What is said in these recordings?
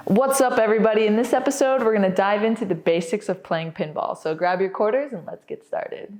What's up, everybody? In this episode, we're going to dive into the basics of playing pinball. So grab your quarters and let's get started.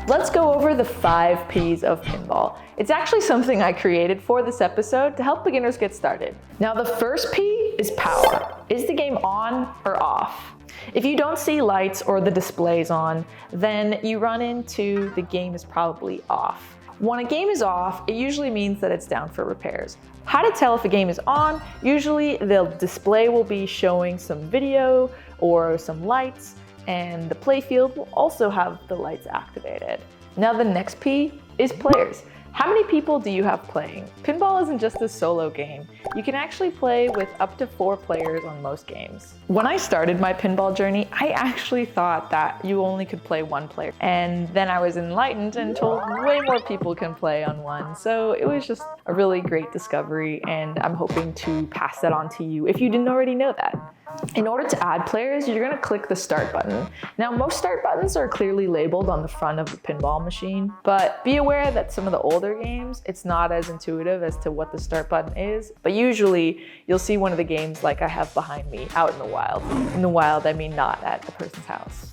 Let's go over the 5 P's of pinball. It's actually something I created for this episode to help beginners get started. Now, the first P is power. Is the game on or off? If you don't see lights or the displays on, then you run into the game is probably off. When a game is off, it usually means that it's down for repairs. How to tell if a game is on? Usually the display will be showing some video or some lights, and the playfield will also have the lights activated. Now the next P is players. How many people do you have playing? Pinball isn't just a solo game. You can actually play with up to 4 players on most games. When I started my pinball journey, I actually thought that you only could play 1 player. And then I was enlightened and told way more people can play on 1. So it was just a really great discovery, and I'm hoping to pass that on to you if you didn't already know that. In order to add players, you're gonna click the start button. Now, most start buttons are clearly labeled on the front of the pinball machine, but be aware that some of the older games, it's not as intuitive as to what the start button is, but usually you'll see one of the games like I have behind me out in the wild. In the wild, I mean not at the person's house,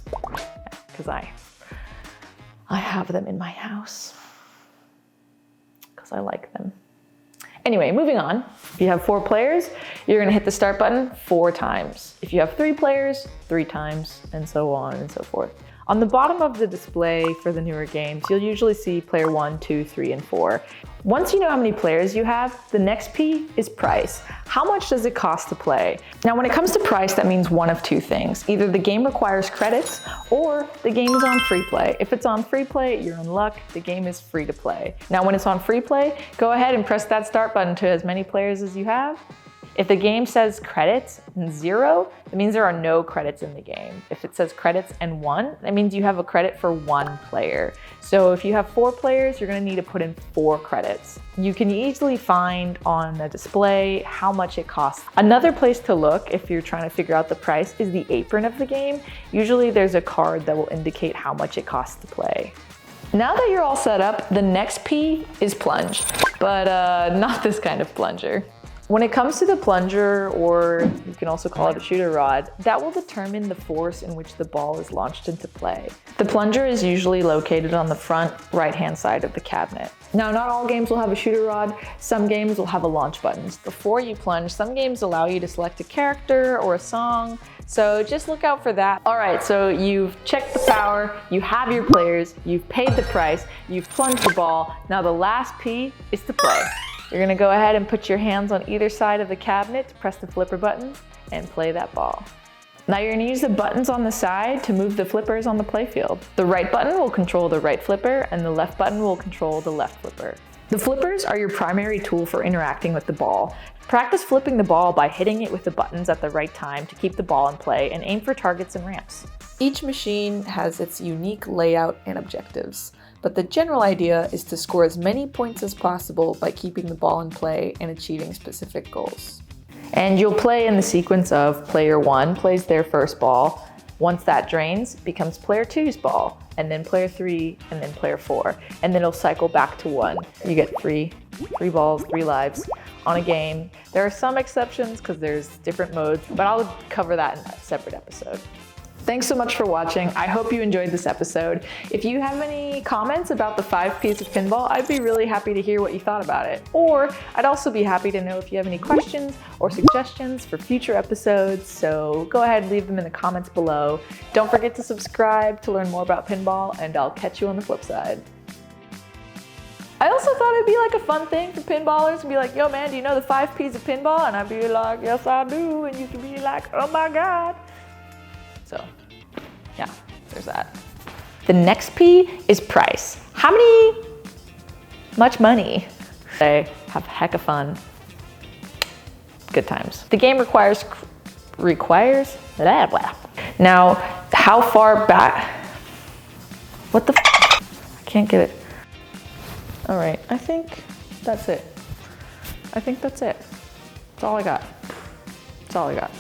because I have them in my house, because I like them. Anyway, moving on. If you have 4 players, you're gonna hit the start button 4 times. If you have 3 players, 3 times, and so on and so forth. On the bottom of the display for the newer games, you'll usually see player 1, 2, 3, and 4. Once you know how many players you have, the next P is price. How much does it cost to play? Now, when it comes to price, that means one of 2 things. Either the game requires credits or the game is on free play. If it's on free play, you're in luck. The game is free to play. Now, when it's on free play, go ahead and press that start button to as many players as you have. If the game says credits and 0, it means there are no credits in the game. If it says credits and 1, that means you have a credit for 1 player. So if you have 4 players, you're gonna need to put in 4 credits. You can easily find on the display how much it costs. Another place to look if you're trying to figure out the price is the apron of the game. Usually there's a card that will indicate how much it costs to play. Now that you're all set up, the next P is plunge, but not this kind of plunger. When it comes to the plunger, or you can also call it a shooter rod, that will determine the force in which the ball is launched into play. The plunger is usually located on the front right-hand side of the cabinet. Now, not all games will have a shooter rod. Some games will have a launch button. Before you plunge, some games allow you to select a character or a song, so just look out for that. All right, so you've checked the power, you have your players, you've paid the price, you've plunged the ball. Now the last P is to play. You're gonna go ahead and put your hands on either side of the cabinet to press the flipper buttons and play that ball. Now you're gonna use the buttons on the side to move the flippers on the playfield. The right button will control the right flipper and the left button will control the left flipper. The flippers are your primary tool for interacting with the ball. Practice flipping the ball by hitting it with the buttons at the right time to keep the ball in play, and aim for targets and ramps. Each machine has its unique layout and objectives, but the general idea is to score as many points as possible by keeping the ball in play and achieving specific goals. And you'll play in the sequence of player 1 plays their first ball. Once that drains, it becomes player 2's ball, and then player 3, and then player 4. And then it'll cycle back to 1. You get 3 balls, 3 lives on a game. There are some exceptions because there's different modes, but I'll cover that in a separate episode. Thanks so much for watching. I hope you enjoyed this episode. If you have any comments about the 5 P's of pinball, I'd be really happy to hear what you thought about it. Or I'd also be happy to know if you have any questions or suggestions for future episodes, so go ahead and leave them in the comments below. Don't forget to subscribe to learn more about pinball, and I'll catch you on the flip side. I also thought it'd be like a fun thing for pinballers to be like, yo man, do you know the 5 P's of pinball? And I'd be like, yes I do, and you can be like, oh my God. So, yeah, there's that. The next P is price. Much money? They have a heck of fun. Good times. The game requires blah, blah. Now, how far back? What the I can't get it. All right, I think that's it. That's all I got. That's all I got.